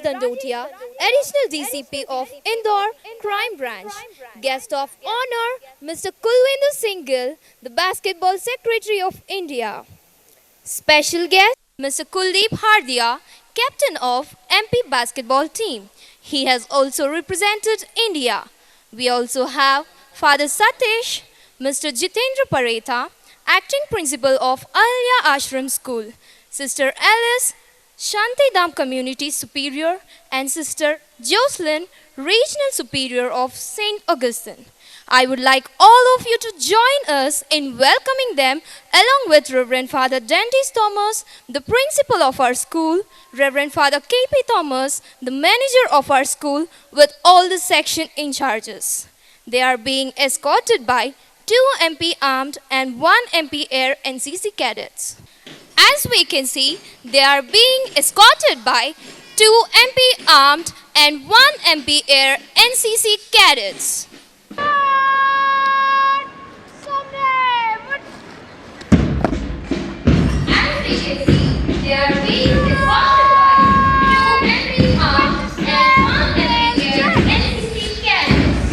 Tandotia, Additional DCP of Indore Crime Branch. Guest of honor, Mr. Kulwinder Singhal, the Basketball Secretary of India. Special guest, Mr. Kuldeep Hardia, Captain of MP Basketball Team. He has also represented India. We also have Father Satish, Mr. Jitendra Paretha, Acting Principal of Alya Ashram School, Sister Alice, Shantidam Community Superior, and Sister Jocelyn, Regional Superior of St. Augustine. I would like all of you to join us in welcoming them along with Reverend Father Dentis Thomas, the principal of our school, Reverend Father K.P. Thomas, the manager of our school, with all the section in charges. They are being escorted by 2 MP Armed and 1 MP Air NCC cadets. As we can see, they are being escorted by 2 MP Armed and 1 MP Air NCC cadets. As we can see, they are being escorted by 2 MP Armed and 1 MP Air NCC cadets.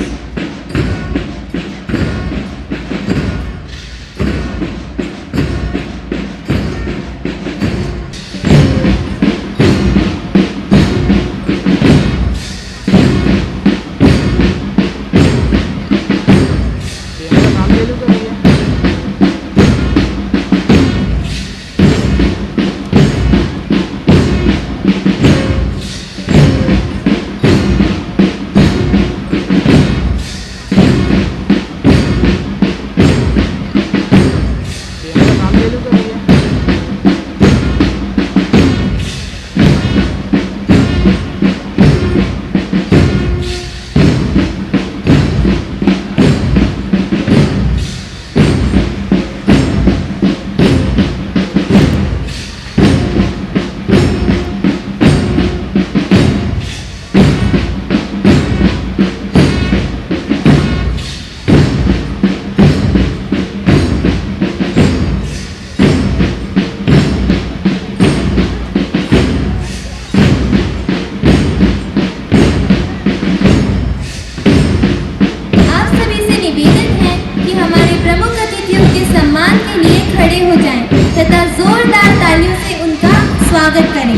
स्वागत करें।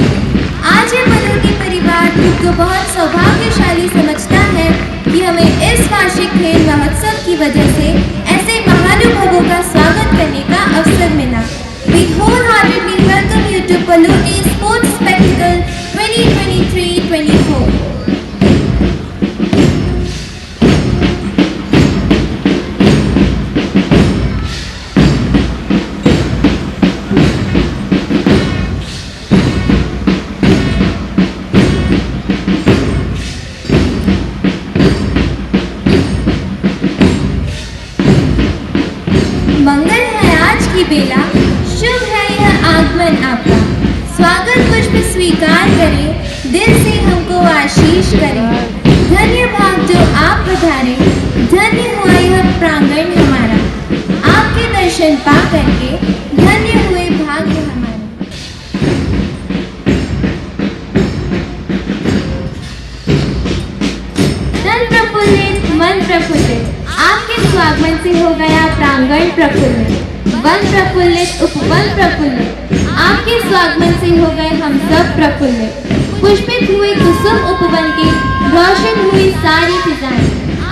आज ये पल्लोट्टी परिवार खुद को बहुत सौभाग्यशाली समझता है कि हमें इस वार्षिक खेल महोत्सव की वजह से ऐसे महानुभवों का स्वागत करने का अवसर मिला। We wholeheartedly welcome you to Pallotti Sports Spectacle 2023-24. मंगल है आज की बेला, शुभ है यह आगमन आपका। स्वागत पुष्प स्वीकार करें, दिल से हमको आशीष करें। धन्य भाग जो आप पधारे, धन्य हुआ यह प्रांगण हमारा। आपके दर्शन पा करके धन्य हुए भाग्य हमारे। तन प्रफुल्लित मन प्रफुल्लित, आपके स्वागमन से हो गया प्रांगण प्रफुल्लित। वन प्रफुल्लित उपवन प्रफुल्लित, आपके स्वागमन से हो गए हम सब प्रफुल्लित। पुष्पित हुए कुसुम उपवन के, रोशन हुई सारी फिजाएं।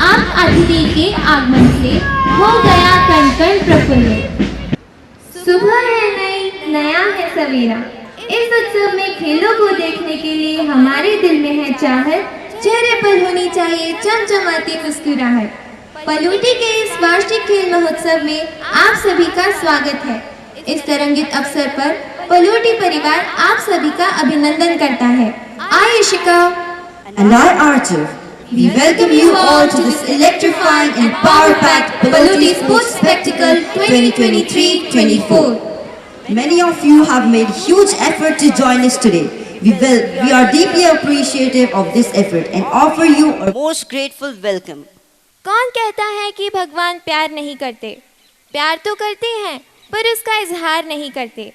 आप अतिथि के आगमन से हो गया कण कण प्रफुल्लित। सुबह है नई, नया है सवेरा। इस उत्सव में खेलों को देखने के लिए हमारे दिल में है चाहत, चेहरे पर होनी चाहिए चमचमाती मुस्कुराहट। पल्लोट्टी के इस वार्षिक खेल महोत्सव में आप सभी का स्वागत है। इस तरंगित अवसर पर पल्लोट्टी परिवार आप सभी का अभिनंदन करता है। आइए शिका। And I, Arthur, we welcome you all to this electrifying and power-packed Pallotti Sports Spectacle 2023-24. Many of you have made huge effort to join us today. We are deeply appreciative of this effort and offer you a most grateful welcome. कौन कहता है कि भगवान प्यार नहीं करते? प्यार तो करते हैं, पर उसका इजहार नहीं करते।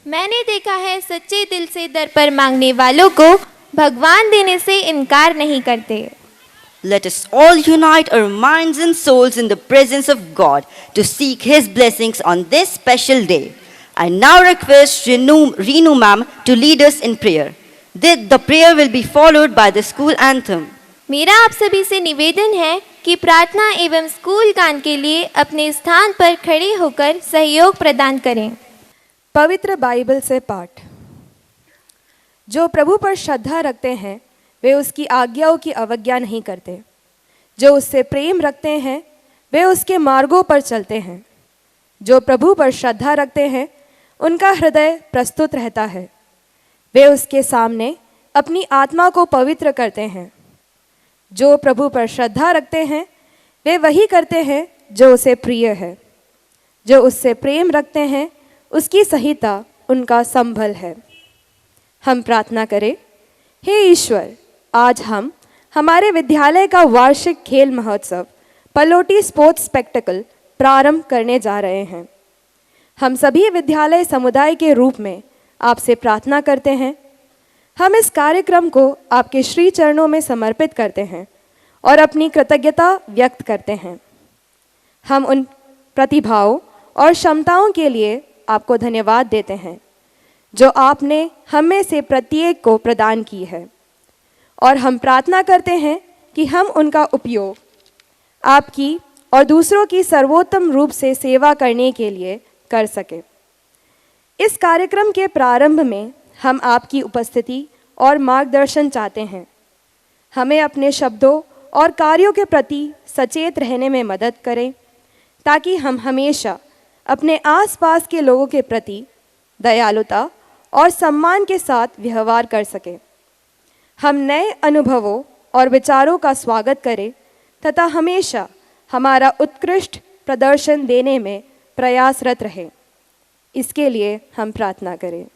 मैंने देखा है सच्चे दिल से दर पर मांगने वालों को भगवान देने से इनकार नहीं करते। Let us all unite our minds and souls in the presence of God to seek His blessings on this special day. I now request Reenu ma'am to lead us in prayer. The prayer will be followed by the school anthem. मेरा आप सभी से निवेदन है कि प्रार्थना एवं school गान के लिए अपने स्थान पर खड़े होकर सहयोग प्रदान करें। पवित्र बाइबल से पाठ। जो प्रभु पर श्रद्धा रखते हैं वे उसकी आज्ञाओं की अवज्ञा नहीं करते। जो उससे प्रेम रखते हैं वे उसके मार्गों पर चलते हैं। जो प्रभु पर श्रद्धा रखते हैं उनका हृदय प्रस्तुत रहता है। वे उसके सामने अपनी आत्मा को पवित्र करते हैं। जो प्रभु पर श्रद्धा रखते हैं वे वही करते हैं जो उसे प्रिय है। जो उससे प्रेम रखते हैं उसकी संहिता उनका संभल है। हम प्रार्थना करें। हे ईश्वर, आज हम हमारे विद्यालय का वार्षिक खेल महोत्सव पलोटी स्पोर्ट्स स्पेक्टिकल प्रारंभ करने जा रहे हैं। हम सभी विद्यालय समुदाय के रूप में आपसे प्रार्थना करते हैं। हम इस कार्यक्रम को आपके श्री चरणों में समर्पित करते हैं और अपनी कृतज्ञता व्यक्त करते हैं। हम उन प्रतिभाओं और क्षमताओं के लिए आपको धन्यवाद देते हैं जो आपने हम में से प्रत्येक को प्रदान की है, और हम प्रार्थना करते हैं कि हम उनका उपयोग आपकी और दूसरों की सर्वोत्तम रूप से सेवा करने के लिए कर सकें। इस कार्यक्रम के प्रारंभ में हम आपकी उपस्थिति और मार्गदर्शन चाहते हैं। हमें अपने शब्दों और कार्यों के प्रति सचेत रहने में मदद करें ताकि हम हमेशा अपने आसपास के लोगों के प्रति दयालुता और सम्मान के साथ व्यवहार कर सकें। हम नए अनुभवों और विचारों का स्वागत करें तथा हमेशा हमारा उत्कृष्ट प्रदर्शन देने में प्रयासरत रहें। इसके लिए हम प्रार्थना करें।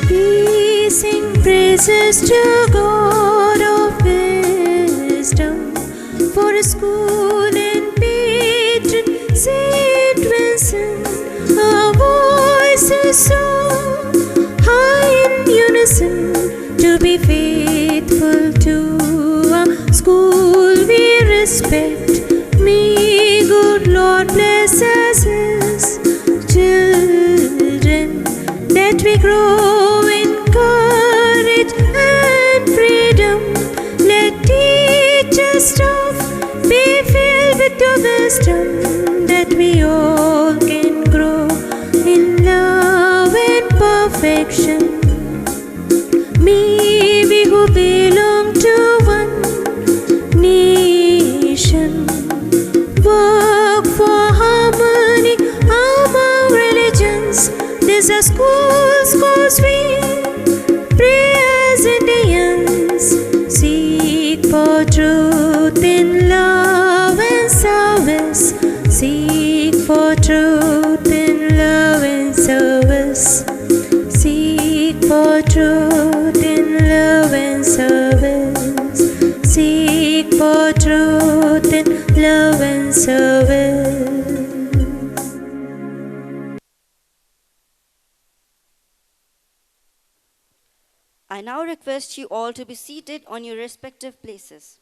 We sing praises to God of wisdom, for a school and patron Saint Vincent. Our voices so high in unison to be faithful to our school we respect. May good Lord bless us His children, that we grow in courage and freedom. Let teachers staff be filled with your wisdom, that we all can grow in love and perfection. May we who belong to one nation work for harmony among religions. These are schools cause we pray as Indians, seek for truth in love and service, seek for truth in love and service, seek for truth in love and service, seek for truth in love and service. I now request you all to be seated on your respective places.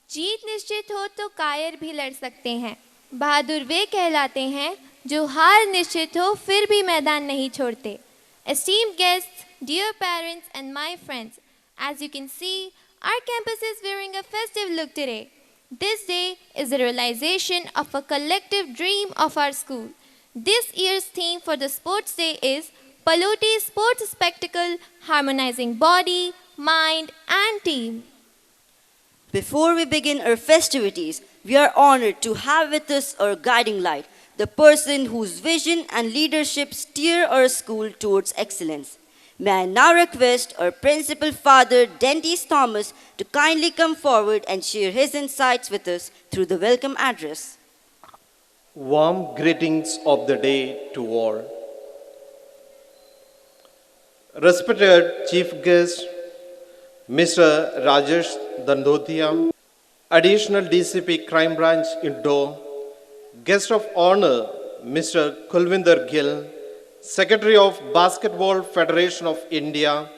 जीत निश्चित हो तो कायर भी लड़ सकते हैं। बहादुर वे कहलाते हैं जो हार निश्चित हो फिर भी मैदान नहीं छोड़ते। Esteemed guests, dear parents and my friends, as you can see, our campus is wearing a festive look today. This day is the realization of a collective dream of our school. This year's theme for the sports day is Pallotti Sports Spectacle, harmonizing body, mind and team. Before we begin our festivities, we are honored to have with us our guiding light, the person whose vision and leadership steer our school towards excellence. May I now request our Principal Father Dentis Thomas to kindly come forward and share his insights with us through the welcome address. Warm greetings of the day to all. respected Chief Guest, Mr. Rajesh Dandotia, Additional DCP Crime Branch Indore, Guest of Honor, Mr. Kulvinder Gill, Secretary of Basketball Federation of India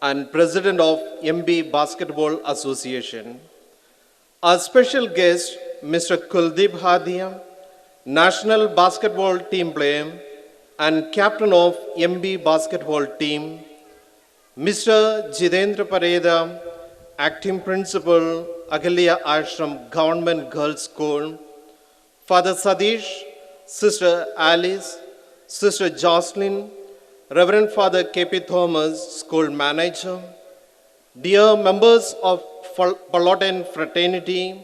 and President of MB Basketball Association. Our special guest, Mr. Kuldeep Hadia, National Basketball Team player and Captain of MB Basketball Team, Mr. Jitendra Pareda, Acting Principal, Agalya Ashram Government Girls School, Father Sadish, Sister Alice, Sister Jocelyn, Reverend Father K.P. Thomas, School Manager, dear members of PALLOTTTI fraternity,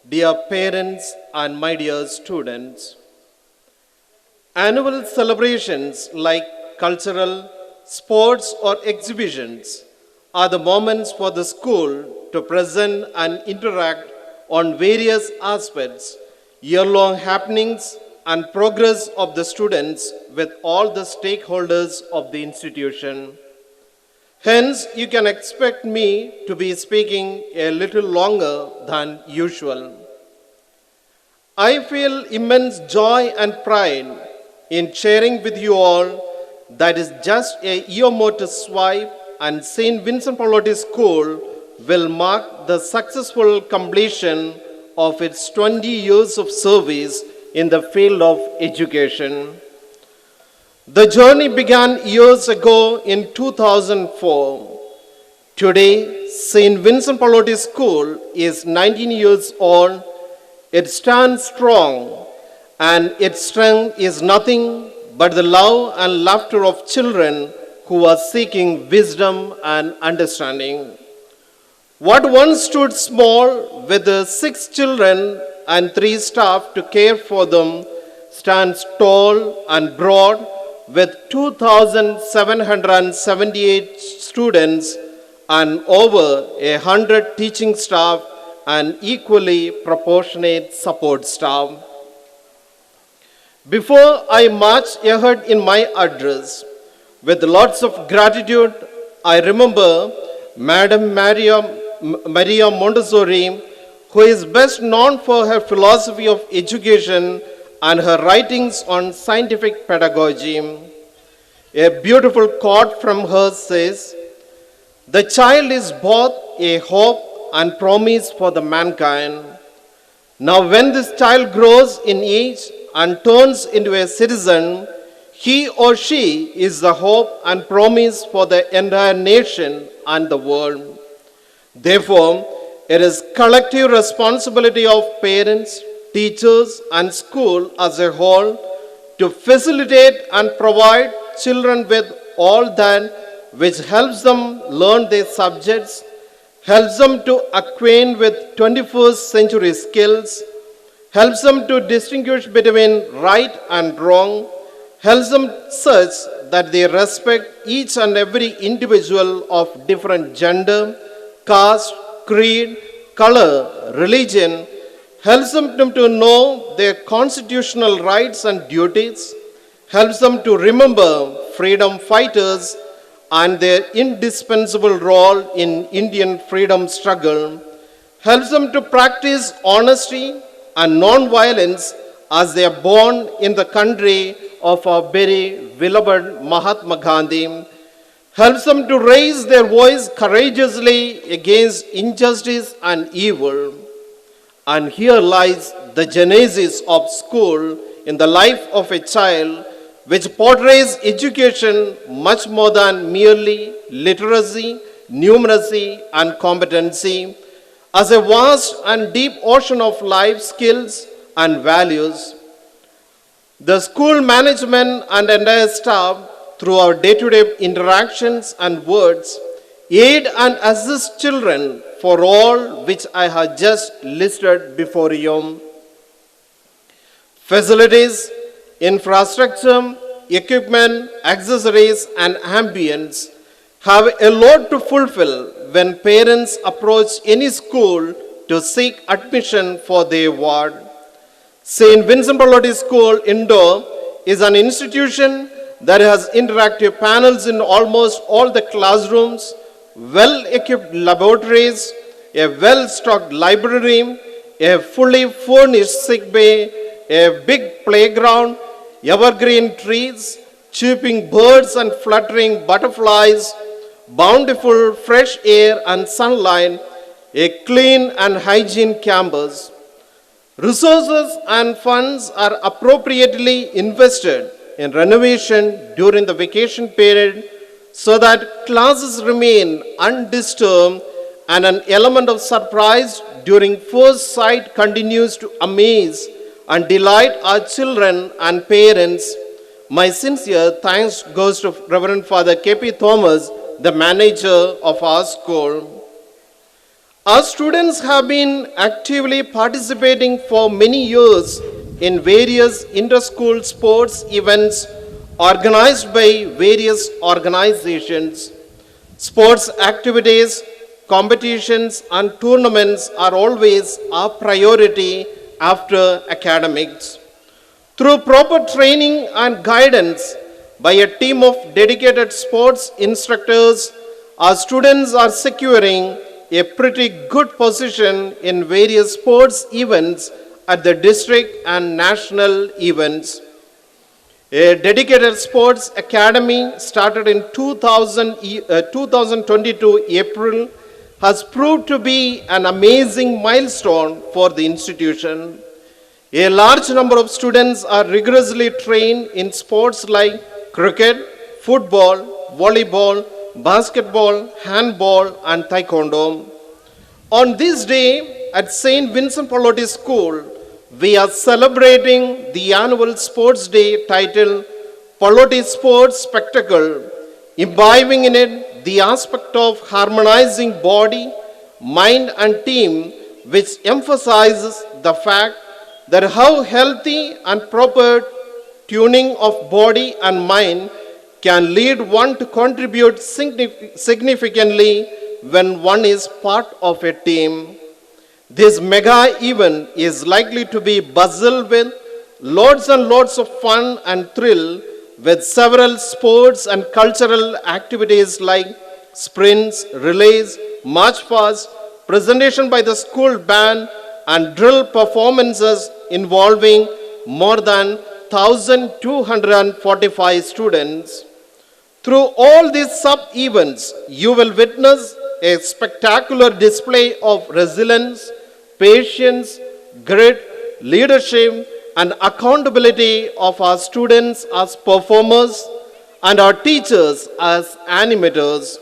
dear parents and my dear students. Annual celebrations like cultural, sports or exhibitions are the moments for the school to present and interact on various aspects, year-long happenings and progress of the students with all the stakeholders of the institution. Hence, you can expect me to be speaking a little longer than usual. I feel immense joy and pride in sharing with you all that is just a year more to swipe and St. Vincent Pallotti School will mark the successful completion of its 20 years of service in the field of education. The journey began years ago in 2004. Today, St. Vincent Pallotti School is 19 years old. It stands strong, and its strength is nothing but the love and laughter of children who are seeking wisdom and understanding. What once stood small with the 6 children and 3 staff to care for them stands tall and broad with 2,778 students and over 100 teaching staff and equally proportionate support staff. Before I march ahead in my address, with lots of gratitude, I remember Madam Maria Montessori, who is best known for her philosophy of education and her writings on scientific pedagogy. A beautiful quote from her says, "The child is both a hope and promise for the mankind. Now when this child grows in age and turns into a citizen, he or she is the hope and promise for the entire nation and the world. Therefore, it is collective responsibility of parents, teachers, and school as a whole to facilitate and provide children with all that which helps them learn their subjects, helps them to acquaint with 21st century skills, helps them to distinguish between right and wrong, helps them such that they respect each and every individual of different gender, caste, creed, color, religion, helps them to know their constitutional rights and duties, helps them to remember freedom fighters and their indispensable role in Indian freedom struggle, helps them to practice honesty and non-violence as they are born in the country of our very beloved Mahatma Gandhi, helps them to raise their voice courageously against injustice and evil. And here lies the genesis of school in the life of a child, which portrays education much more than merely literacy, numeracy, and competency, as a vast and deep ocean of life skills and values. The school management and entire staff, through our day-to-day interactions and words, aid and assist children for all which I have just listed before you. Facilities, infrastructure, equipment, accessories, and ambience have a lot to fulfill when parents approach any school to seek admission for their ward. St. Vincent Pallotti School, Indore, is an institution that has interactive panels in almost all the classrooms, well-equipped laboratories, a well-stocked library, a fully furnished sick bay, a big playground, evergreen trees, chirping birds and fluttering butterflies, bountiful fresh air and sunlight, a clean and hygiene campus. Resources and funds are appropriately invested in renovation during the vacation period so that classes remain undisturbed and an element of surprise during first sight continues to amaze and delight our children and parents. My sincere thanks goes to Reverend Father K.P. Thomas, the manager of our school. Our students have been actively participating for many years in various inter-school sports events organized by various organizations. Sports activities, competitions and tournaments are always our priority after academics. Through proper training and guidance by a team of dedicated sports instructors, our students are securing a pretty good position in various sports events at the district and national events. A dedicated sports academy started in 2022 April has proved to be an amazing milestone for the institution. A large number of students are rigorously trained in sports like cricket, football, volleyball, basketball, handball, and taekwondo. On this day at St. Vincent Pallotti School, we are celebrating the annual sports day titled Pallotti Sports Spectacle, imbibing in it the aspect of harmonizing body, mind, and team, which emphasizes the fact that how healthy and proper tuning of body and mind can lead one to contribute significantly when one is part of a team. This mega event is likely to be bustled with loads and loads of fun and thrill with several sports and cultural activities like sprints, relays, march past, presentation by the school band, and drill performances involving more than 1,245 students. Through all these sub-events, you will witness a spectacular display of resilience, patience, grit, leadership, and accountability of our students as performers and our teachers as animators.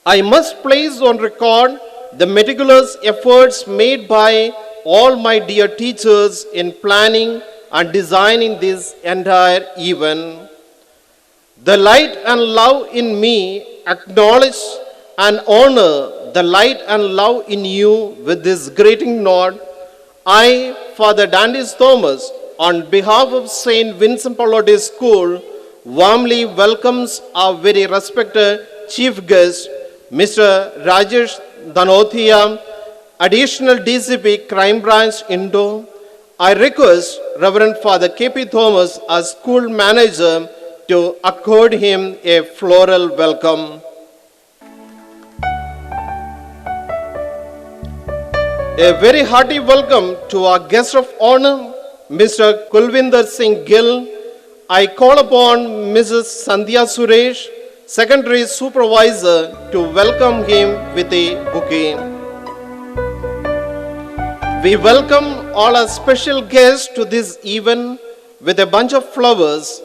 I must place on record the meticulous efforts made by all my dear teachers in planning and designing this entire event. The light and love in me acknowledge and honor the light and love in you with this greeting note. I, Father Dandis Thomas, on behalf of St. Vincent Pallotti School, warmly welcomes our very respected Chief Guest, Mr. Rajesh Dhanothiya, Additional DCP Crime Branch Indore. I request Reverend Father K.P. Thomas as School Manager to accord him a floral welcome. A very hearty welcome to our guest of honor, Mr. Kulvinder Singh Gill. I call upon Mrs. Sandhya Suresh, Secondary Supervisor, to welcome him with a bouquet. We welcome all our special guests to this event with a bunch of flowers.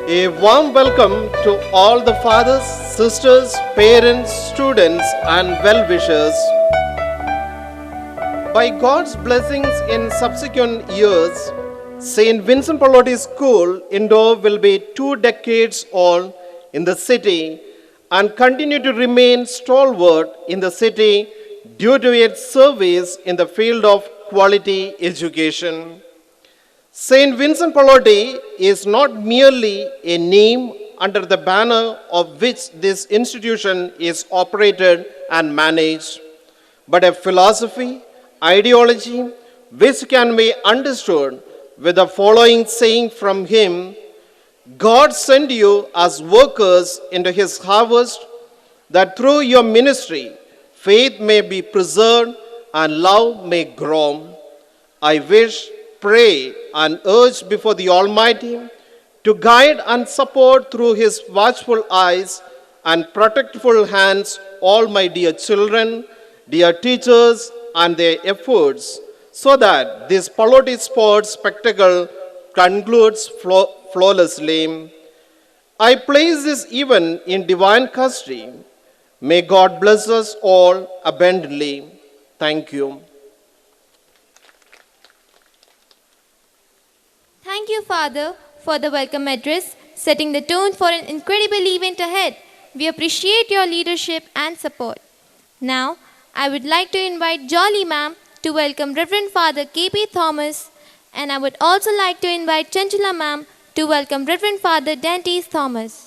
A warm welcome to all the fathers, sisters, parents, students, and well-wishers. By God's blessings in subsequent years, St. Vincent Pallotti School, Indore, will be 2 decades old in the city and continue to remain stalwart in the city due to its service in the field of quality education. Saint Vincent Pallotti is not merely a name under the banner of which this institution is operated and managed, but a philosophy, ideology, which can be understood with the following saying from him: God sent you as workers into his harvest, that through your ministry, faith may be preserved and love may grow. I wish, pray, and urge before the Almighty to guide and support through his watchful eyes and protectful hands all my dear children, dear teachers, and their efforts, so that this Pallotti sports spectacle concludes flawlessly. I place this event in divine custody. May God bless us all abundantly. Thank you. Thank you, Father, for the welcome address, setting the tone for an incredible event ahead. We appreciate your leadership and support. Now, I would like to invite Jolly Ma'am to welcome Reverend Father K.P. Thomas, and I would also like to invite Chanchula Ma'am to welcome Reverend Father Dantes Thomas.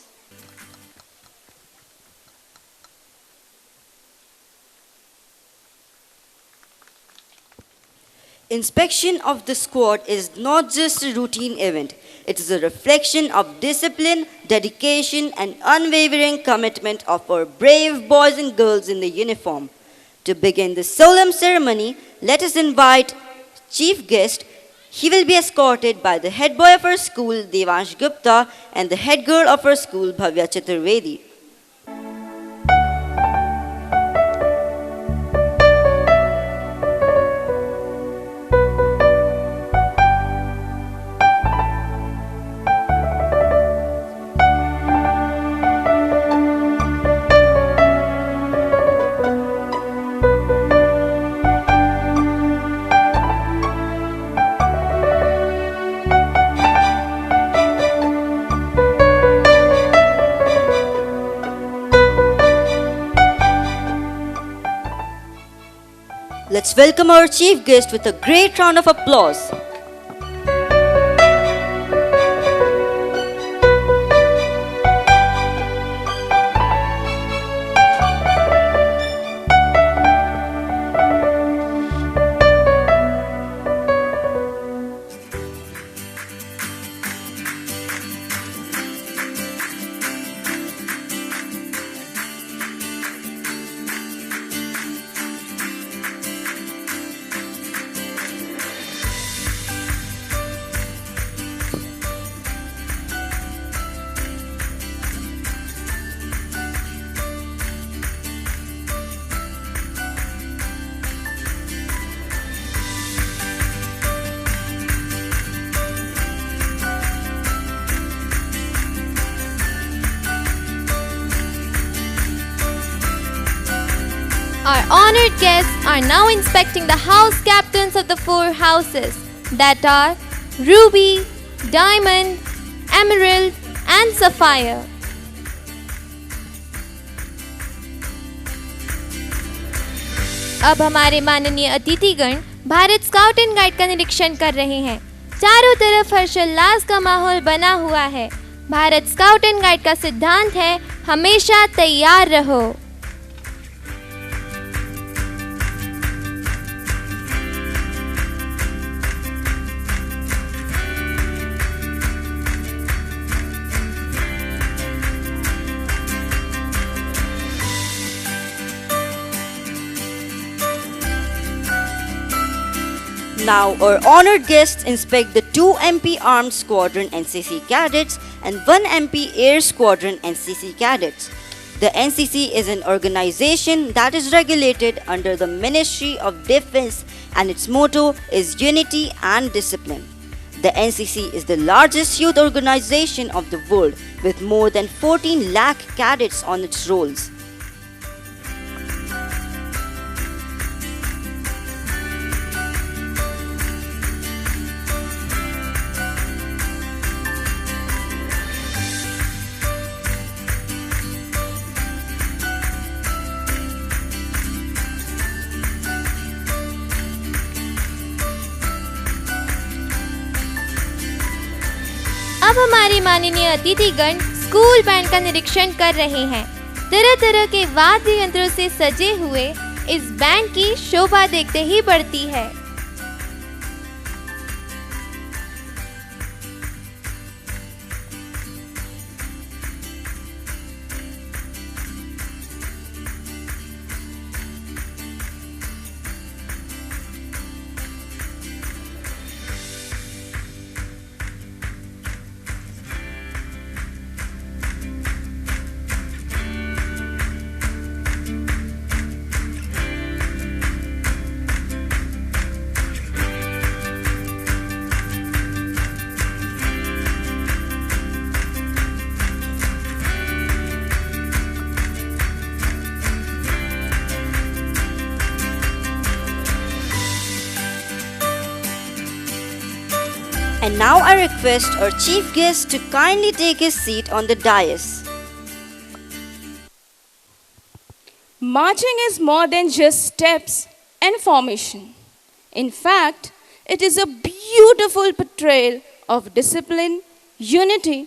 Inspection of the squad is not just a routine event. It is a reflection of discipline, dedication, and unwavering commitment of our brave boys and girls in the uniform. To begin the solemn ceremony, let us invite chief guest. He will be escorted by the head boy of our school, Devansh Gupta, and the head girl of our school, Bhavya Chaturvedi. Let's welcome our chief guest with a great round of applause. Our honored guests are now inspecting the house captains of the 4 houses, that are Ruby, Diamond, Emerald, and Sapphire. अब हमारे माननीय अतिथिगण Bharat scout and guide का निरीक्षण कर रहे हैं। चारों तरफ हर्षोल्लास का माहौल बना हुआ है। भारत स्काउट एंड गाइड का सिद्धांत है, हमेशा तैयार रहो। Now our honored guests inspect the 2 MP Armed Squadron NCC cadets and 1 MP Air Squadron NCC cadets. The NCC is an organization that is regulated under the Ministry of Defense, and its motto is unity and discipline. The NCC is the largest youth organization of the world with more than 14 lakh cadets on its rolls. अब हमारे माननीय अतिथिगण school band का निरीक्षण कर रहे हैं। तरह तरह के वाद्य यंत्रों से सजे हुए इस बैंड की शोभा देखते ही बढ़ती है। And now I request our chief guest to kindly take his seat on the dais. Marching is more than just steps and formation. In fact, it is a beautiful portrayal of discipline, unity,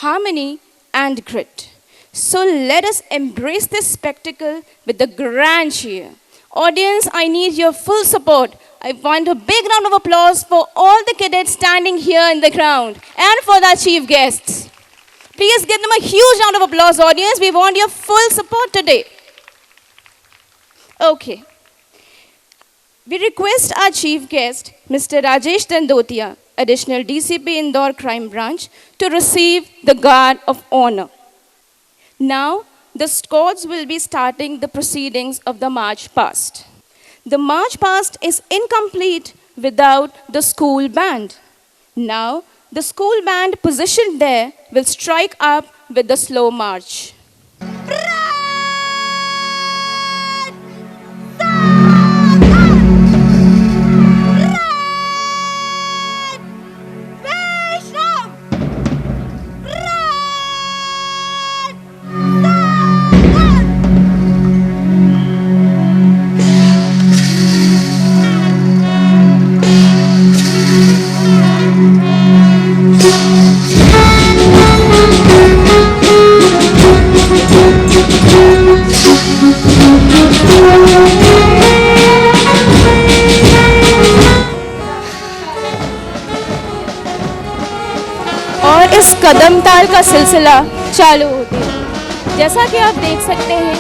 harmony, and grit. So let us embrace this spectacle with a grand cheer. Audience, I need your full support. I want a big round of applause for all the cadets standing here in the ground and for the chief guests. Please give them a huge round of applause, audience. We want your full support today. Okay. We request our chief guest, Mr. Rajesh Dandotia, Additional DCP Indore Crime Branch, to receive the Guard of Honor. Now, the squads will be starting the proceedings of the March Past. The March Past is incomplete without the school band. Now, the school band positioned there will strike up with the slow march. और इस कदम ताल का सिलसिला चालू होते हैं। जैसा कि आप देख सकते हैं,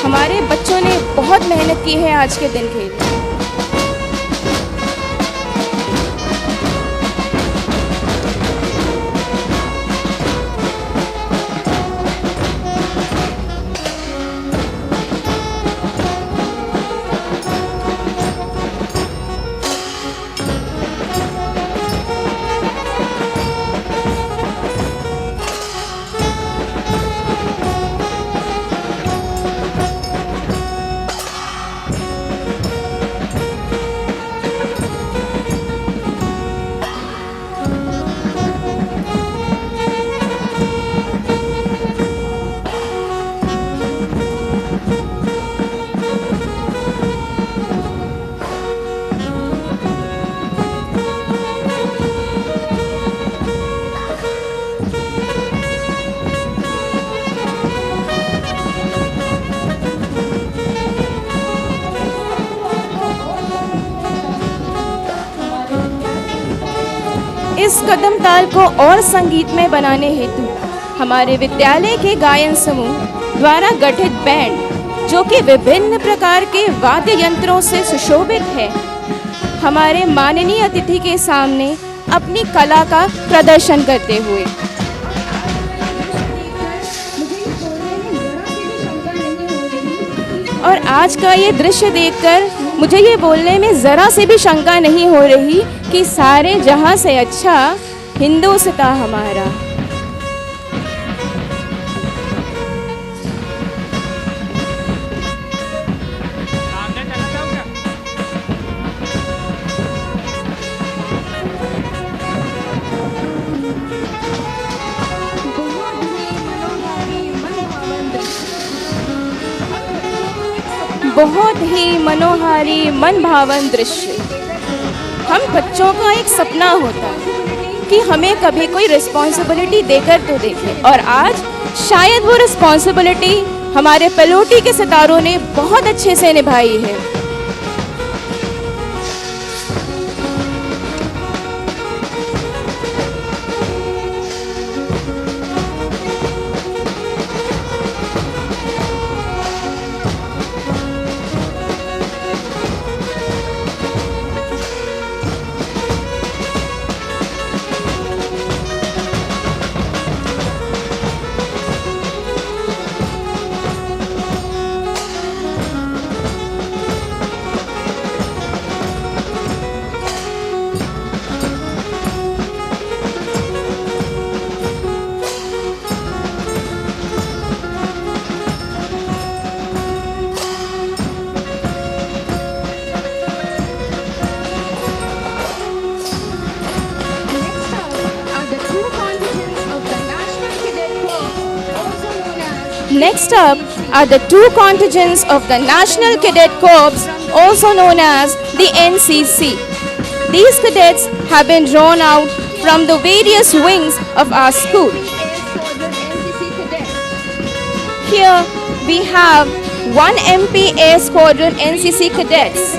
हमारे बच्चों ने बहुत मेहनत की है आज के दिन के लिए। इस कदम ताल को और संगीतमय बनाने हेतु हमारे विद्यालय के गायन समूह द्वारा गठित बैंड, जो कि विभिन्न प्रकार के वाद्य यंत्रों से सुशोभित है, हमारे माननीय अतिथि के सामने अपनी कला का प्रदर्शन करते हुए। और आज का ये दृश्य देखकर मुझे ये बोलने में ज़रा से भी शंका नहीं हो रही कि सारे जहां से अच्छा हिंदुस्तान हमारा। बहुत ही मनोहारी मन भावन दृश्य। हम बच्चों का एक सपना होता है कि हमें कभी कोई रिस्पॉन्सिबिलिटी देकर तो देखे, और आज शायद वो रिस्पॉन्सिबिलिटी हमारे पलोटी के सितारों ने बहुत अच्छे से निभाई है। Next up are the two contingents of the National Cadet Corps, also known as the NCC. These cadets have been drawn out from the various wings of our school. Here we have 1 MP Air Squadron NCC cadets.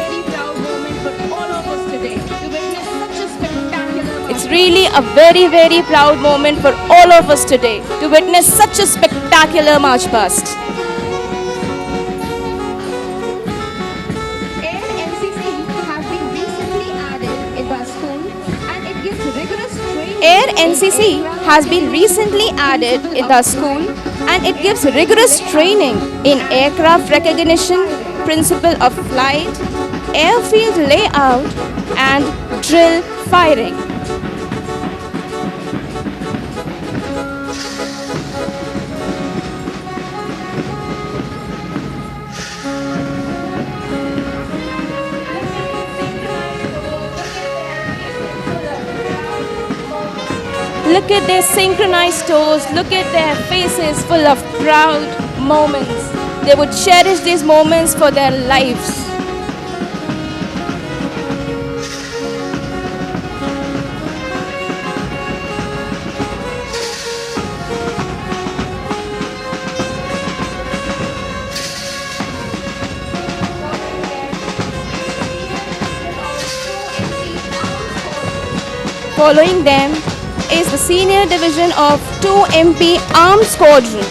It's really a very, very proud moment for all of us today to witness such a spectacular march past. Air NCC has been recently added in the school and it gives rigorous training in aircraft recognition, principle of flight, airfield layout and drill firing. Look at their synchronized toes, look at their faces full of proud moments. They would cherish these moments for their lives. Following them is the senior division of 2 MP Armed Squadron.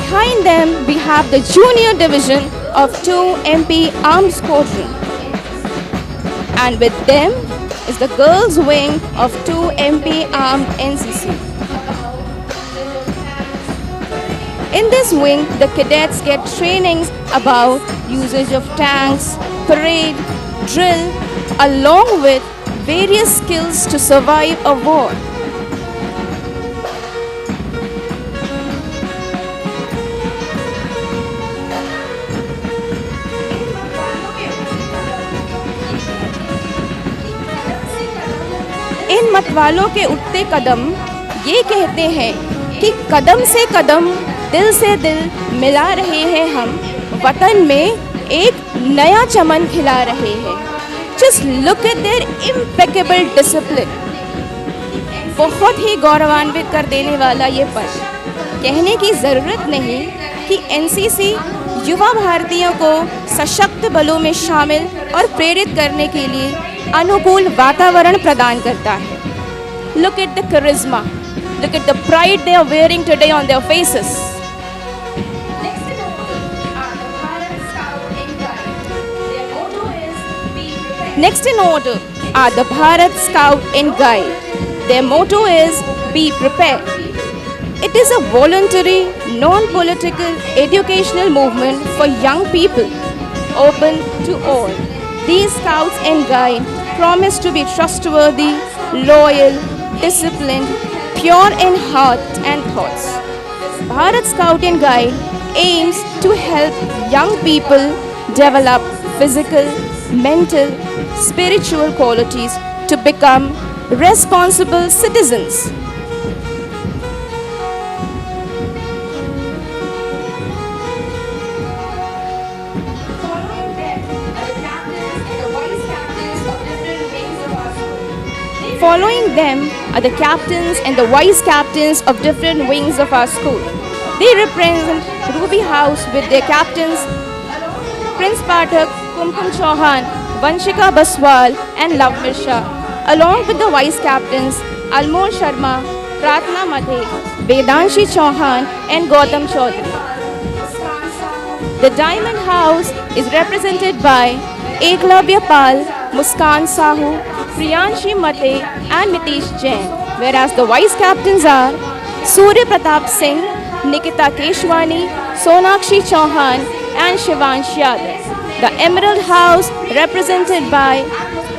Behind them, we have the junior division of 2 MP Armed Squadron. And with them is the girls' wing of 2 MP Armed NCC. In this wing, the cadets get trainings about usage of tanks, parade, drill, along with various skills to survive a war. इन मतवालों के उठते कदम ये कहते हैं कि कदम से कदम, दिल से दिल मिला रहे हैं हम, वतन में एक नया चमन खिला रहे हैं. Just look at their impeccable discipline. बहुत ही गौरवान्वित कर देने वाला ये पल. कहने की ज़रूरत नहीं कि एनसीसी युवा भारतीयों को सशक्त बलों में शामिल और प्रेरित करने के लिए अनुकूल वातावरण प्रदान करता है. Look at the charisma. Look at the pride they are wearing today on their faces. Next in order are the Bharat Scout and Guide. Their motto is be prepared. It is a voluntary, non-political educational movement for young people, open to all. These Scouts and Guide promise to be trustworthy, loyal, disciplined, pure in heart and thoughts. Bharat Scout and Guide aims to help young people develop physical, mental, spiritual qualities to become responsible citizens. Following them are the captains and the vice captains of different wings of our school. They represent Ruby House with their captains Prince Pathak, Kumkum Chauhan, Vanshika Baswal and Love Mishra, along with the vice captains Almor Sharma, Pratna Madhe, Vedanshi Chauhan and Gautam Chaudhary. The Diamond House is represented by Eklavya Pal, Muskan Sahu, Priyanshi Mate and Nitish Jain, whereas the vice captains are Surya Pratap Singh, Nikita Keshwani, Sonakshi Chauhan and Shivansh Yadav. The Emerald House represented by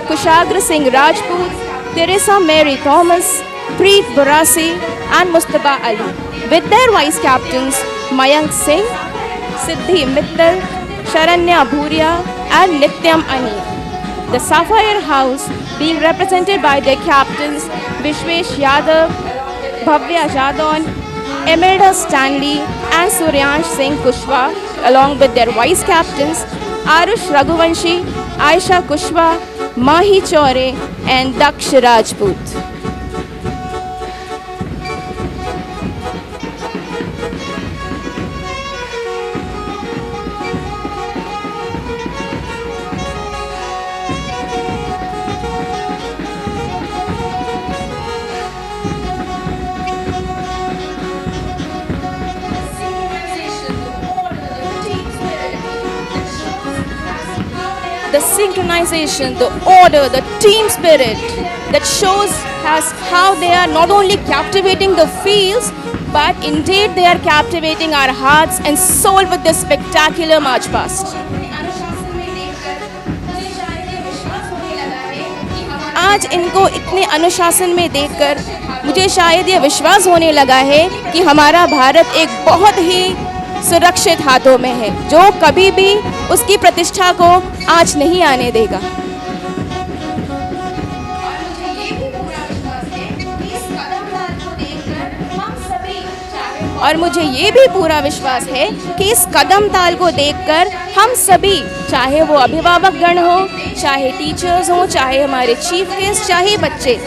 Kushagra Singh Rajput, Teresa Mary Thomas, Preet Burasi and Mustafa Ali, with their vice captains Mayank Singh, Siddhi Mittal, Sharanya Bhuria and Nityam Ani. The Sapphire House being represented by their captains Vishwesh Yadav, Bhavya Jadon, Emerald Stanley and Suryansh Singh Kushwa, along with their vice captains Arush Raghuvanshi, Aisha Kushwa, Mahi Chaure and Daksh Rajput. The synchronization, the order, the team spirit that shows us how they are not only captivating the fields, but indeed they are captivating our hearts and soul with this spectacular march past. आज इनको इतने अनुशासन में देखकर मुझे शायद ये विश्वास होने लगा है कि हमारा भारत एक बहुत ही सुरक्षित हाथों में है, जो कभी भी उसकी प्रतिष्ठा को आंच नहीं आने देगा। और मुझे ये भी पूरा विश्वास है कि इस कदम ताल को देखकर हम सभी, चाहे वो अभिभावक गण हो, चाहे टीचर्स हो, चाहे हमारे चीफ गेस्ट, चाहे बच्चे,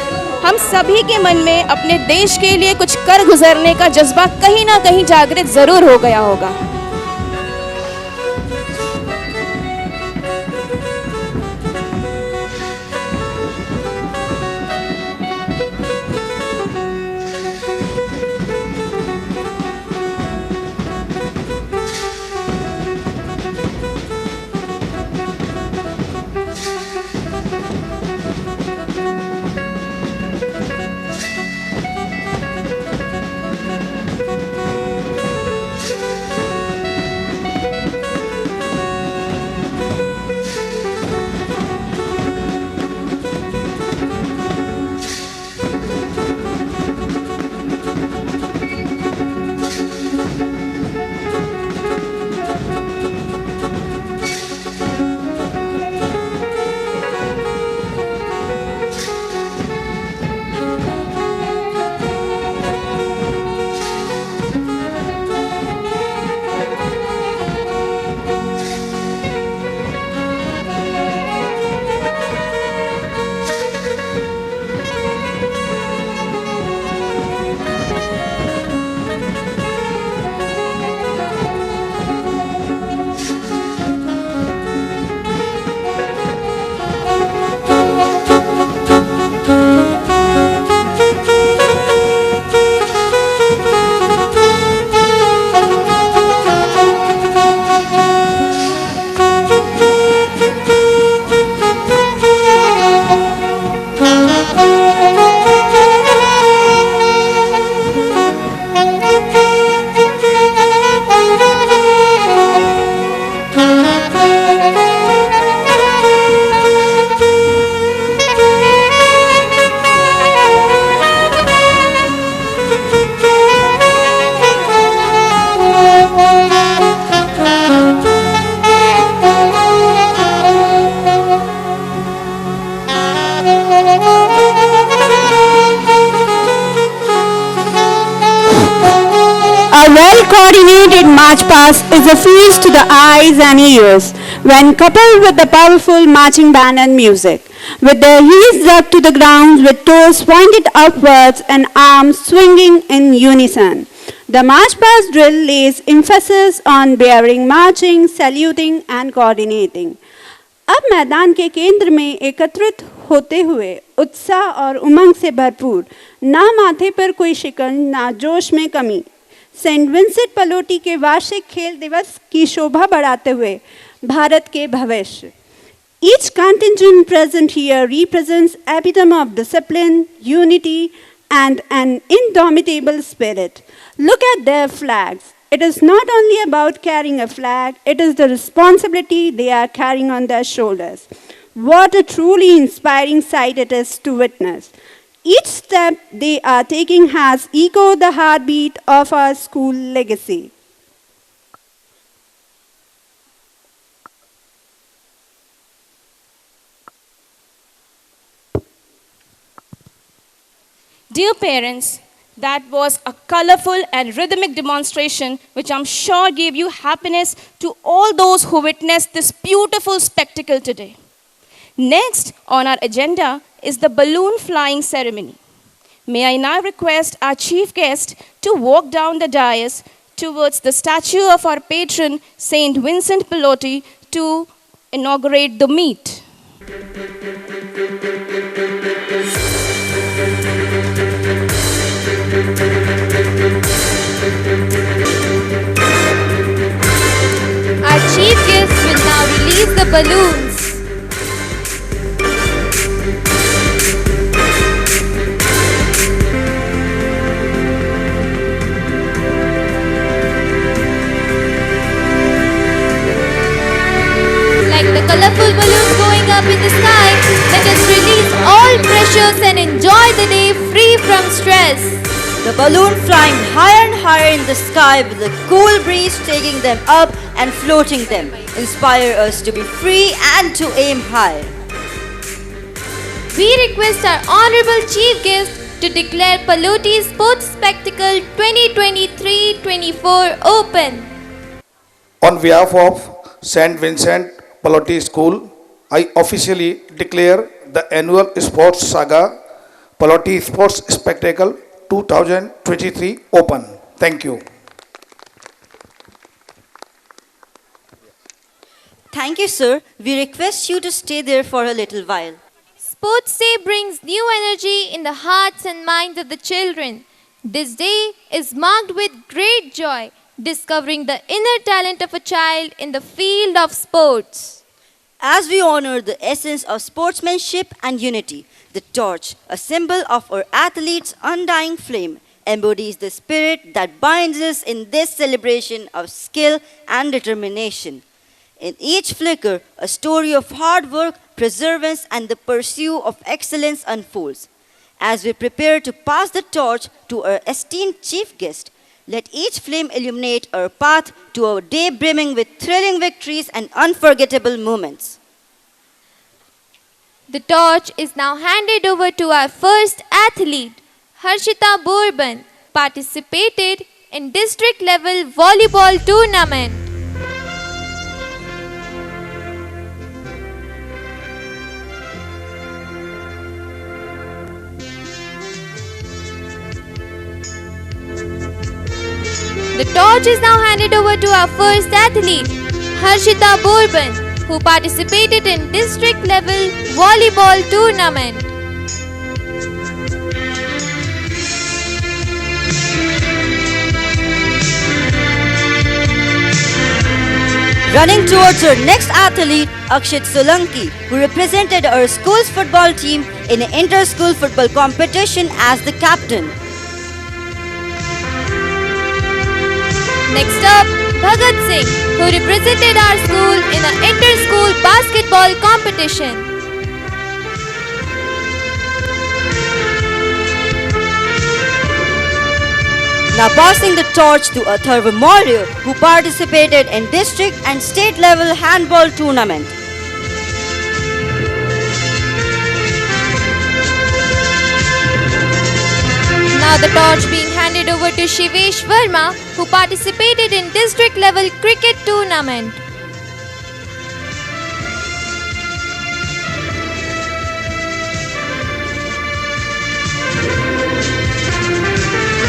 हम सभी के मन में अपने देश के लिए कुछ कर गुजरने का जज्बा कहीं ना कहीं जागृत जरूर हो गया होगा। A well-coordinated march past is a feast to the eyes and ears when coupled with the powerful marching band and music. With their heels up to the ground with toes pointed upwards and arms swinging in unison. The march past drill lays emphasis on bearing, marching, saluting and coordinating. अब मैदान के केंद्र में एकत्रित होते हुए उत्साह और उमंग से भरपूर, ना माथे पर कोई शिकन, ना जोश में कमी, सेंट विंसेंट पलोटी के वार्षिक खेल दिवस की शोभा बढ़ाते हुए भारत के भविष्य. Each contingent present here represents epitome of discipline, unity, and an indomitable spirit. Look at their flags. It is not only about carrying a flag, it is the responsibility they are carrying on their shoulders. What a truly inspiring sight it is to witness. Each step they are taking has echoed the heartbeat of our school legacy. Dear parents, that was a colorful and rhythmic demonstration which I'm sure gave you happiness to all those who witnessed this beautiful spectacle today. Next on our agenda is the balloon flying ceremony. May I now request our chief guest to walk down the dais towards the statue of our patron, Saint Vincent Pallotti, to inaugurate the meet. Our chief guest will now release the balloons. Like the colorful balloons going up in the sky, let us release all pressures and enjoy the day free from stress. The balloon flying higher and higher in the sky with a cool breeze taking them up and floating them inspire us to be free and to aim high. We request our honorable chief guest to declare Pallotti Sports Spectacle 2023-24 open. On behalf of St. Vincent Pallotti School, I officially declare the annual sports saga Pallotti Sports Spectacle 2023 open. Thank you. Thank you, sir. We request you to stay there for a little while. Sports Day brings new energy in the hearts and minds of the children. This day is marked with great joy, discovering the inner talent of a child in the field of sports. As we honor the essence of sportsmanship and unity, the torch, a symbol of our athletes' undying flame, embodies the spirit that binds us in this celebration of skill and determination. In each flicker, a story of hard work, perseverance, and the pursuit of excellence unfolds. As we prepare to pass the torch to our esteemed chief guest, let each flame illuminate our path to a day brimming with thrilling victories and unforgettable moments. The torch is now handed over to our first athlete, Harshita Bourbon, participated in district level volleyball tournament. The torch is now handed over to our first athlete, Harshita Bourbon, who participated in district level volleyball tournament. Running towards our next athlete, Akshit Solanki, who represented our school's football team in an inter-school football competition as the captain. Next up, Bhagat Singh, who represented our school in an inter-school basketball competition. Now passing the torch to Atharva Maurya, who participated in district and state level handball tournament. Now Now the torch being handed over to Shivesh Verma, who participated in district level cricket tournament.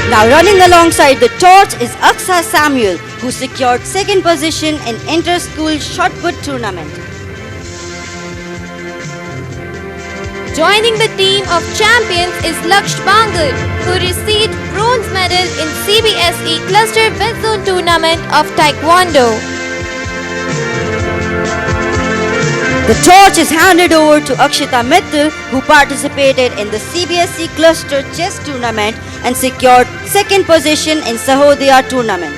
Now running alongside the torch is Aksa Samuel, who secured second position in inter-school shot put tournament. Joining the team of champions is Laksh Bangal, who received bronze medal in CBSE Cluster West Zone Tournament of Taekwondo. The torch is handed over to Akshita Mittal, who participated in the CBSE Cluster Chess Tournament and secured second position in Sahodaya Tournament.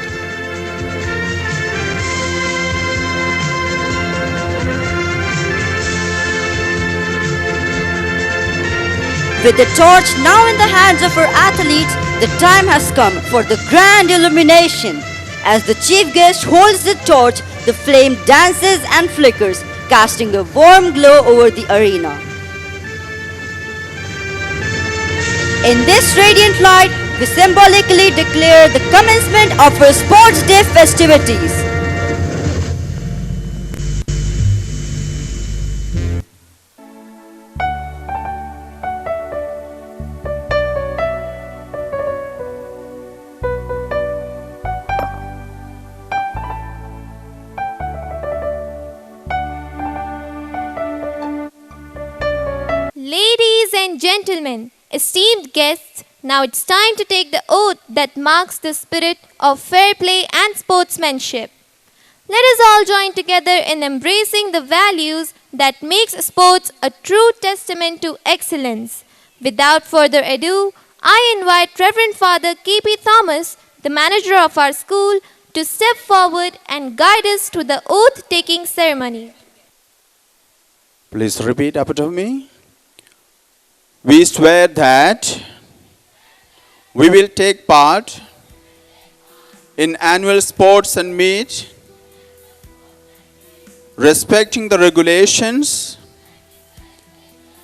With the torch now in the hands of our athletes, the time has come for the grand illumination. As the chief guest holds the torch, the flame dances and flickers, casting a warm glow over the arena. In this radiant light, we symbolically declare the commencement of our Sports Day festivities. Ladies and gentlemen, esteemed guests, now it's time to take the oath that marks the spirit of fair play and sportsmanship. Let us all join together in embracing the values that makes sports a true testament to excellence. Without further ado, I invite Reverend Father K.P. Thomas, the manager of our school, to step forward and guide us to the oath-taking ceremony. Please repeat after me. We swear that we will take part in annual sports and meet, respecting the regulations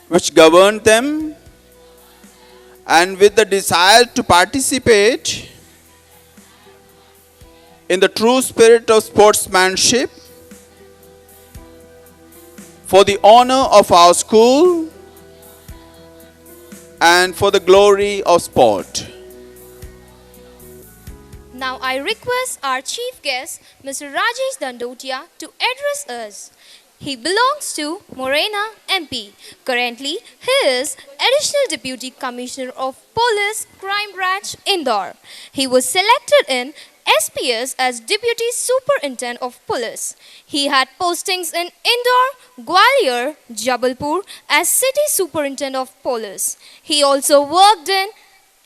which govern them, and with the desire to participate in the true spirit of sportsmanship for the honor of our school and for the glory of sport. Now I request our chief guest, Mr. Rajesh Dandotia, to address us. He belongs to Morena MP. Currently, he is Additional Deputy Commissioner of Police Crime Branch, Indore. He was selected in SPS as Deputy Superintendent of Police. He had postings in Indore, Gwalior, Jabalpur as City Superintendent of Police. He also worked in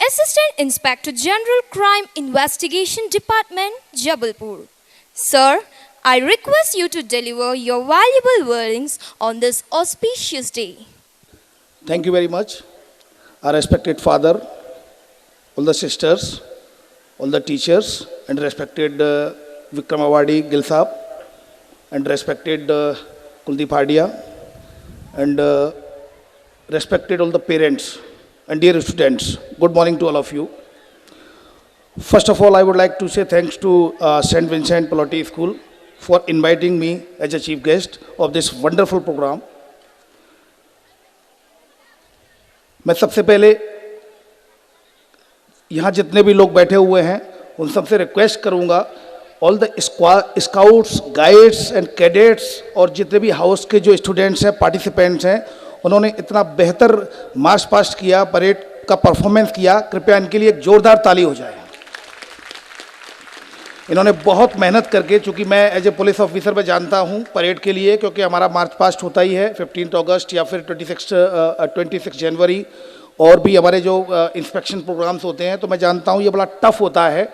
Assistant Inspector General Crime Investigation Department, Jabalpur. Sir, I request you to deliver your valuable wordings on this auspicious day. Thank you very much. Our respected father, all the sisters, all the teachers, and respected Vikram Awadi Gil Saab, and respected Kuldeep Hadia, and respected all the parents and dear students. Good morning to all of you. First of all, I would like to say thanks to St. Vincent Pallotti School for inviting me as a chief guest of this wonderful program. मैं सबसे पहले यहाँ जितने भी लोग बैठे हुए हैं उन सबसे रिक्वेस्ट करूँगा, all the scouts, guides and cadets और जितने भी हाउस के जो स्टूडेंट्स हैं, पार्टिसिपेंट्स हैं, उन्होंने इतना बेहतर मार्च पास्ट किया, परेड का परफॉर्मेंस किया, कृपया इनके लिए एक जोरदार ताली हो जाए। इन्होंने बहुत मेहनत करके, चूँकि मैं एज ए पुलिस ऑफिसर मैं जानता हूँ परेड के लिए, क्योंकि हमारा मार्च पास्ट होता ही है 15 अगस्त या फिर 26 जनवरी, और भी हमारे जो इंस्पेक्शन प्रोग्राम्स होते हैं, तो मैं जानता हूँ ये बड़ा टफ होता है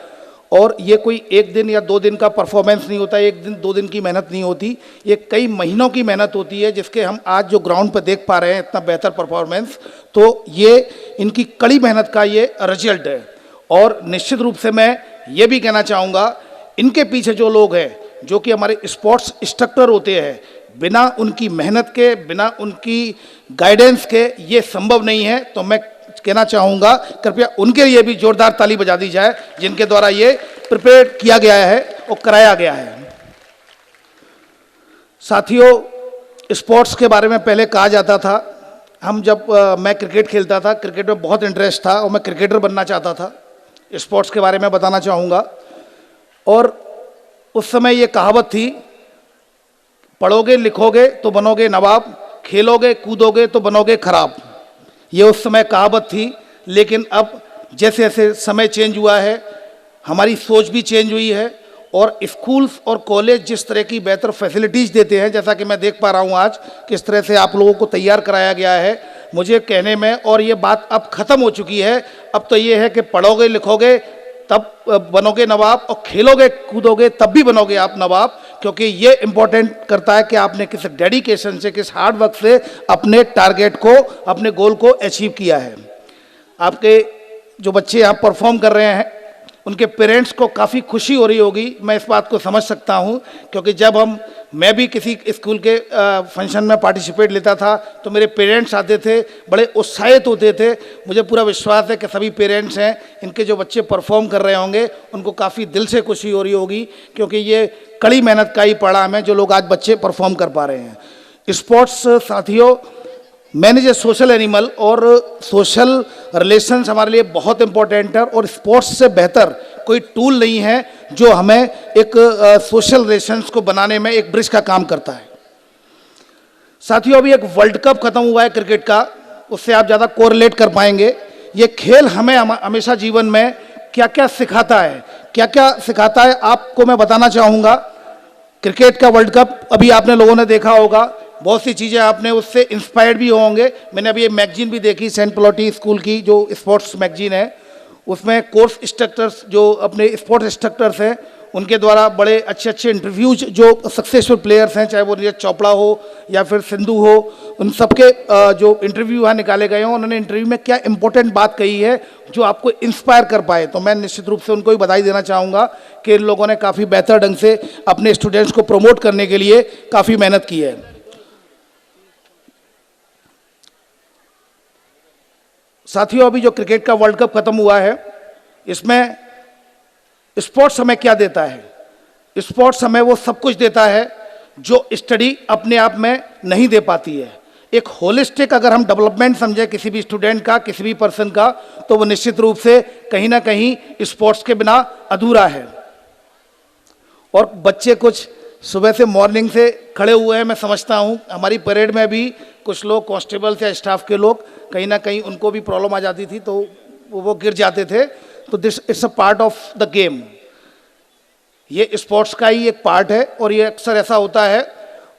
और ये कोई एक दिन या 2 दिन का परफॉर्मेंस नहीं होता, 1 दिन 2 दिन की मेहनत नहीं होती, ये कई महीनों की मेहनत होती है, जिसके हम आज जो ग्राउंड पर देख पा रहे हैं इतना बेहतर परफॉर्मेंस, तो ये इनकी कड़ी मेहनत का ये रिजल्ट है। और निश्चित रूप से मैं ये भी कहना चाहूँगा, इनके पीछे जो लोग हैं, जो कि हमारे स्पोर्ट्स इंस्ट्रक्टर होते हैं, बिना उनकी मेहनत के, बिना उनकी गाइडेंस के ये संभव नहीं है। तो मैं कहना चाहूँगा, कृपया उनके लिए भी जोरदार ताली बजा दी जाए जिनके द्वारा ये प्रिपेयर किया गया है और कराया गया है। साथियों, स्पोर्ट्स के बारे में पहले कहा जाता था, हम जब मैं क्रिकेट खेलता था, क्रिकेट में बहुत इंटरेस्ट था और मैं क्रिकेटर बनना चाहता था। स्पोर्ट्स के बारे में बताना चाहूँगा। और उस समय ये कहावत थी, पढ़ोगे लिखोगे तो बनोगे नवाब, खेलोगे कूदोगे तो बनोगे खराब। ये उस समय कहावत थी, लेकिन अब जैसे जैसे समय चेंज हुआ है, हमारी सोच भी चेंज हुई है और स्कूल्स और कॉलेज जिस तरह की बेहतर फैसिलिटीज़ देते हैं, जैसा कि मैं देख पा रहा हूँ आज किस तरह से आप लोगों को तैयार कराया गया है, मुझे कहने में, और ये बात अब ख़त्म हो चुकी है। अब तो ये है कि पढ़ोगे लिखोगे तब बनोगे नवाब और खेलोगे कूदोगे तब भी बनोगे आप नवाब, क्योंकि ये इम्पोर्टेंट करता है कि आपने किस डेडिकेशन से, किस हार्ड वर्क से अपने टारगेट को, अपने गोल को अचीव किया है। आपके जो बच्चे यहाँ परफॉर्म कर रहे हैं उनके पेरेंट्स को काफ़ी खुशी हो रही होगी, मैं इस बात को समझ सकता हूँ, क्योंकि जब मैं भी किसी स्कूल के फंक्शन में पार्टिसिपेट लेता था तो मेरे पेरेंट्स आते थे, बड़े उत्साहित होते थे। मुझे पूरा विश्वास है कि सभी पेरेंट्स हैं, इनके जो बच्चे परफॉर्म कर रहे होंगे उनको काफ़ी दिल से खुशी हो रही होगी, क्योंकि ये कड़ी मेहनत का ही परिणाम है जो लोग आज बच्चे परफॉर्म कर पा रहे हैं। स्पोर्ट्स साथियों, मैनेज ए सोशल एनिमल, और सोशल रिलेशंस हमारे लिए बहुत इंपॉर्टेंट है और स्पोर्ट्स से बेहतर कोई टूल नहीं है जो हमें एक सोशल रिलेशंस को बनाने में एक ब्रिज का काम करता है। साथियों, अभी एक वर्ल्ड कप खत्म हुआ है क्रिकेट का, उससे आप ज़्यादा कोरिलेट कर पाएंगे। ये खेल हमें हमेशा जीवन में क्या क्या सिखाता है, क्या क्या सिखाता है, आपको मैं बताना चाहूँगा। क्रिकेट का वर्ल्ड कप अभी आपने लोगों ने देखा होगा, बहुत सी चीज़ें आपने उससे इंस्पायर्ड भी होंगे। मैंने अभी ये मैगजीन भी देखी, सेंट पलोटी स्कूल की जो स्पोर्ट्स मैगजीन है, उसमें कोर्स इंस्ट्रक्टर्स जो अपने स्पोर्ट्स इंस्ट्रक्टर्स हैं उनके द्वारा बड़े अच्छे अच्छे इंटरव्यूज जो सक्सेसफुल प्लेयर्स हैं, चाहे वो नीरज चोपड़ा हो या फिर सिंधु हो, उन सबके जो इंटरव्यू यहाँ निकाले गए हों, उन्होंने इंटरव्यू में क्या इंपॉर्टेंट बात कही है जो आपको इंस्पायर कर पाए। तो मैं निश्चित रूप से उनको ही बधाई देना चाहूँगा कि इन लोगों ने काफ़ी बेहतर ढंग से अपने स्टूडेंट्स को प्रमोट करने के लिए काफ़ी मेहनत की है। साथियों, अभी जो क्रिकेट का वर्ल्ड कप खत्म हुआ है, इसमें स्पोर्ट्स हमें क्या देता है? स्पोर्ट्स हमें वो सब कुछ देता है जो स्टडी अपने आप में नहीं दे पाती है। एक होलिस्टिक अगर हम डेवलपमेंट समझे किसी भी स्टूडेंट का, किसी भी पर्सन का, तो वो निश्चित रूप से कहीं ना कहीं स्पोर्ट्स के बिना अधूरा है। और बच्चे कुछ सुबह से मॉर्निंग से खड़े हुए हैं, मैं समझता हूँ हमारी परेड में भी कुछ लोग कांस्टेबल्स या स्टाफ के लोग, कहीं ना कहीं उनको भी प्रॉब्लम आ जाती थी तो वो गिर जाते थे। तो this it's a part of the game, ये स्पोर्ट्स का ही एक पार्ट है और ये अक्सर ऐसा होता है।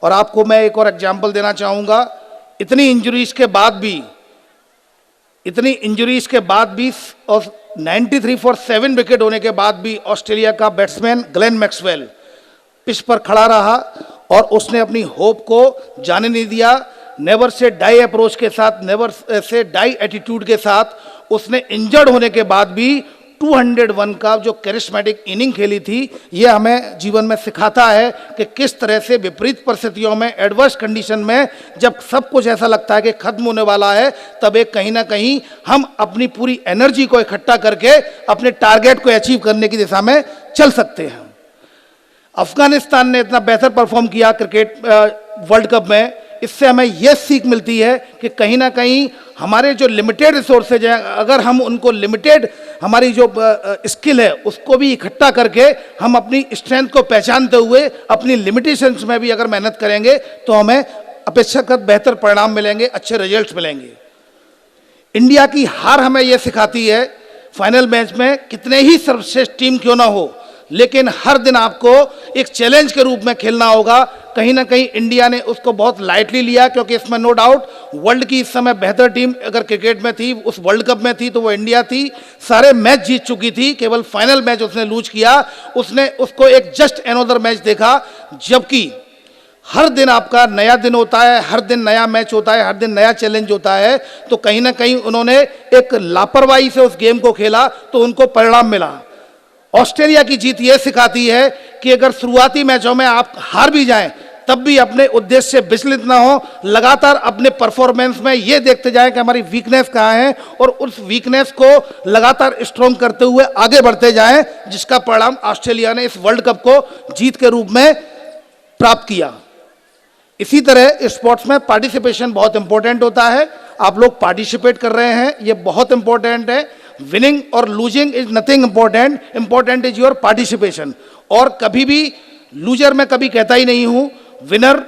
और आपको मैं एक और एग्जांपल देना चाहूँगा, इतनी इंजरीज के बाद भी और 93 फॉर 7 विकेट होने के बाद भी ऑस्ट्रेलिया का बैट्समैन ग्लेन मैक्सवेल पिच पर खड़ा रहा और उसने अपनी होप को जाने नहीं दिया। नेवर से डाई अप्रोच के साथ, नेवर से डाई एटीट्यूड के साथ उसने इंजर्ड होने के बाद भी 201 का जो कैरिस्मेटिक इनिंग खेली थी। ये हमें जीवन में सिखाता है कि किस तरह से विपरीत परिस्थितियों में, एडवर्स कंडीशन में, जब सब कुछ ऐसा लगता है कि खत्म होने वाला है, तब एक कहीं ना कहीं हम अपनी पूरी एनर्जी को इकट्ठा करके अपने टारगेट को अचीव करने की दिशा में चल सकते हैं। अफगानिस्तान ने इतना बेहतर परफॉर्म किया क्रिकेट वर्ल्ड कप में, इससे हमें यह सीख मिलती है कि कहीं ना कहीं हमारे जो लिमिटेड रिसोर्सेज हैं, अगर हम उनको लिमिटेड हमारी जो स्किल है उसको भी इकट्ठा करके हम अपनी स्ट्रेंथ को पहचानते हुए अपनी लिमिटेशंस में भी अगर मेहनत करेंगे तो हमें अपेक्षाकृत बेहतर परिणाम मिलेंगे, अच्छे रिजल्ट्स मिलेंगे। इंडिया की हार हमें यह सिखाती है, फाइनल मैच में कितने ही सर्वश्रेष्ठ टीम क्यों ना हो, लेकिन हर दिन आपको एक चैलेंज के रूप में खेलना होगा। कहीं ना कहीं इंडिया ने उसको बहुत लाइटली लिया, क्योंकि इसमें नो डाउट वर्ल्ड की इस समय बेहतर टीम अगर क्रिकेट में थी, उस वर्ल्ड कप में थी, तो वो इंडिया थी। सारे मैच जीत चुकी थी, केवल फाइनल मैच उसने लूज किया। उसने उसको एक जस्ट एनोदर मैच देखा, जबकि हर दिन आपका नया दिन होता है, हर दिन नया मैच होता है, हर दिन नया चैलेंज होता है। तो कहीं ना कहीं उन्होंने एक लापरवाही से उस गेम को खेला तो उनको परिणाम मिला। ऑस्ट्रेलिया की जीत ये सिखाती है कि अगर शुरुआती मैचों में आप हार भी जाएं तब भी अपने उद्देश्य से विचलित ना हो, लगातार अपने परफॉर्मेंस में ये देखते जाएं कि हमारी वीकनेस कहाँ है और उस वीकनेस को लगातार स्ट्रॉन्ग करते हुए आगे बढ़ते जाएं, जिसका परिणाम ऑस्ट्रेलिया ने इस वर्ल्ड कप को जीत के रूप में प्राप्त किया। इसी तरह स्पोर्ट्स में पार्टिसिपेशन बहुत इंपॉर्टेंट होता है। आप लोग पार्टिसिपेट कर रहे हैं, ये बहुत इंपॉर्टेंट है। विनिंग और losing is nothing important, important is your participation. और कभी भी लूजर मैं कभी कहता ही नहीं हूं, विनर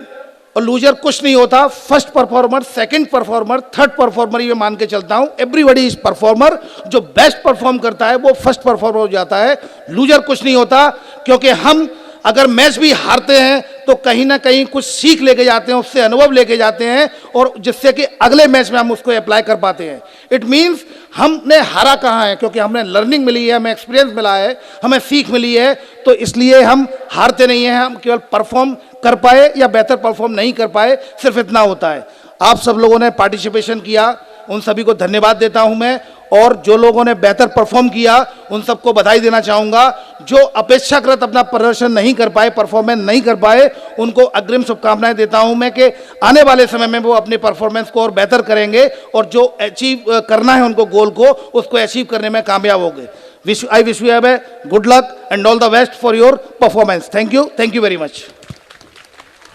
और लूजर कुछ नहीं होता। First performer, second performer, third performer ये मान के चलता हूं। Everybody is performer. जो बेस्ट परफॉर्म करता है वो फर्स्ट परफॉर्मर हो जाता है, लूजर कुछ नहीं होता। क्योंकि हम अगर मैच भी हारते हैं तो कहीं ना कहीं कुछ सीख लेके जाते हैं, उससे अनुभव लेके जाते हैं, और जिससे कि अगले मैच में हम उसको अप्लाई कर पाते हैं। इट मीन्स हमने हारा कहाँ है, क्योंकि हमने लर्निंग मिली है, हमें एक्सपीरियंस मिला है, हमें सीख मिली है, तो इसलिए हम हारते नहीं हैं। हम केवल परफॉर्म कर पाए या बेहतर परफॉर्म नहीं कर पाए, सिर्फ इतना होता है। आप सब लोगों ने पार्टिसिपेशन किया, उन सभी को धन्यवाद देता हूं मैं। और जो लोगों ने बेहतर परफॉर्म किया उन सबको बधाई देना चाहूंगा। जो अपेक्षाकृत अपना प्रदर्शन नहीं कर पाए, परफॉर्मेंस नहीं कर पाए, उनको अग्रिम शुभकामनाएं देता हूं मैं कि आने वाले समय में वो अपनी परफॉर्मेंस को और बेहतर करेंगे और जो अचीव करना है उनको गोल को, उसको अचीव करने में कामयाब होंगे। I wish you have a good luck and all the best for your performance. Thank you very much.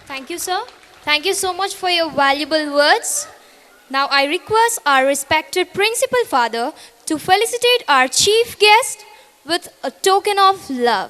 Thank you, sir. Thank you so much for your valuable words. Now I request our respected principal father to felicitate our chief guest with a token of love.